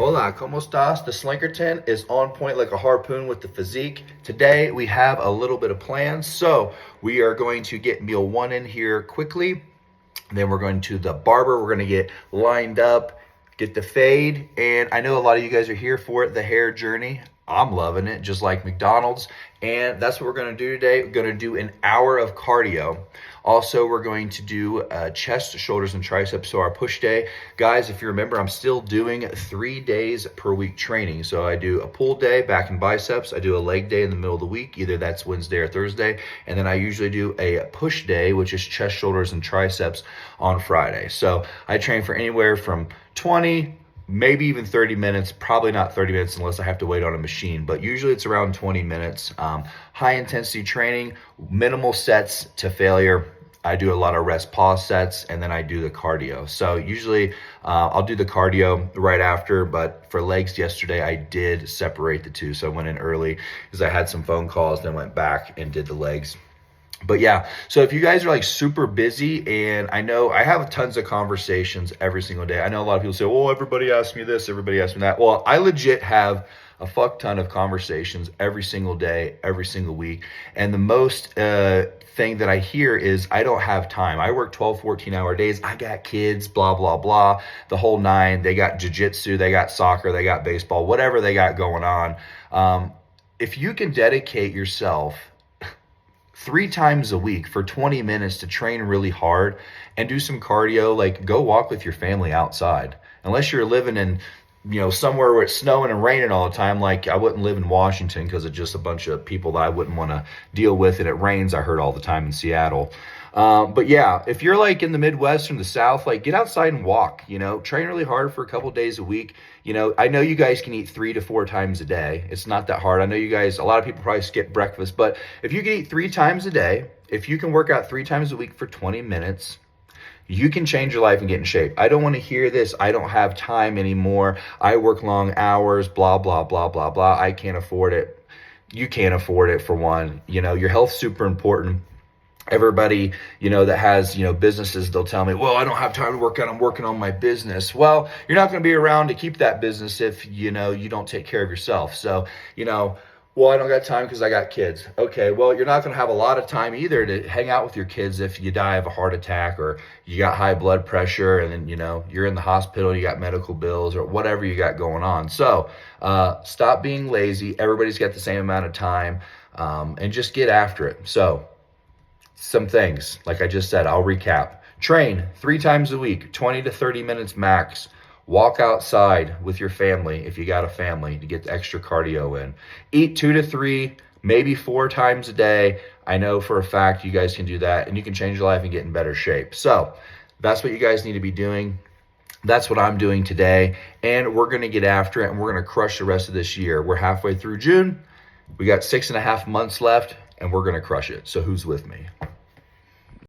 Hola, ¿cómo estás? The Slinkerton is on point like a harpoon with the physique. Today we have a little bit of plans. So we are going to get meal one in here quickly. Then we're going to the barber. We're going to get lined up, get the fade. And I know a lot of you guys are here for it, the hair journey. I'm loving it, just like McDonald's. And that's what we're going to do today. We're going to do an hour of cardio. Also, we're going to do chest, shoulders, and triceps. So our push day. Guys, if you remember, I'm still doing 3 days per week training. So I do a pull day, back and biceps. I do a leg day in the middle of the week. Either that's Wednesday or Thursday. And then I usually do a push day, which is chest, shoulders, and triceps on Friday. So I train for anywhere from 20, maybe even 30 minutes, probably not 30 minutes unless I have to wait on a machine, but usually it's around 20 minutes. High intensity training, minimal sets to failure. I do a lot of rest pause sets, and then I do the cardio. So usually I'll do the cardio right after, but for legs yesterday, I did separate the two. So I went in early because I had some phone calls, then went back and did the legs. But yeah, so if you guys are like super busy, and I know I have tons of conversations every single day. I know a lot of people say, well, everybody asks me this, everybody asks me that. Well, I legit have a fuck ton of conversations every single day, every single week. And the most thing that I hear is I don't have time. I work 12, 14-hour days. I got kids, blah, blah, blah, the whole nine. They got jiu-jitsu, they got soccer, they got baseball, whatever they got going on. If you can dedicate yourself 3 times a week for 20 minutes to train really hard and do some cardio, like go walk with your family outside. Unless you're living in, somewhere where it's snowing and raining all the time. Like I wouldn't live in Washington because of just a bunch of people that I wouldn't want to deal with. And it rains, I heard all the time in Seattle. But yeah, if you're like in the Midwest or the South, like get outside and walk, train really hard for a couple days a week. I know you guys can eat 3 to 4 times a day. It's not that hard. I know you guys, a lot of people probably skip breakfast, but if you can eat 3 times a day, if you can work out 3 times a week for 20 minutes, you can change your life and get in shape. I don't want to hear this. I don't have time anymore. I work long hours, blah, blah, blah, blah, blah. I can't afford it. You can't afford it for one. Your health's super important. Everybody, that has, businesses, they'll tell me, well, I don't have time to work out. I'm working on my business. Well, you're not going to be around to keep that business if, you don't take care of yourself. So, well, I don't got time because I got kids. Okay, well, you're not going to have a lot of time either to hang out with your kids if you die of a heart attack or you got high blood pressure and then, you're in the hospital, you got medical bills or whatever you got going on. So stop being lazy. Everybody's got the same amount of time and just get after it. So some things, like I just said, I'll recap. Train 3 times a week, 20 to 30 minutes max. Walk outside with your family if you got a family to get the extra cardio in. Eat 2 to 3, maybe 4 times a day. I know for a fact you guys can do that and you can change your life and get in better shape. So that's what you guys need to be doing. That's what I'm doing today. And we're going to get after it and we're going to crush the rest of this year. We're halfway through June. We got 6.5 months left and we're going to crush it. So who's with me?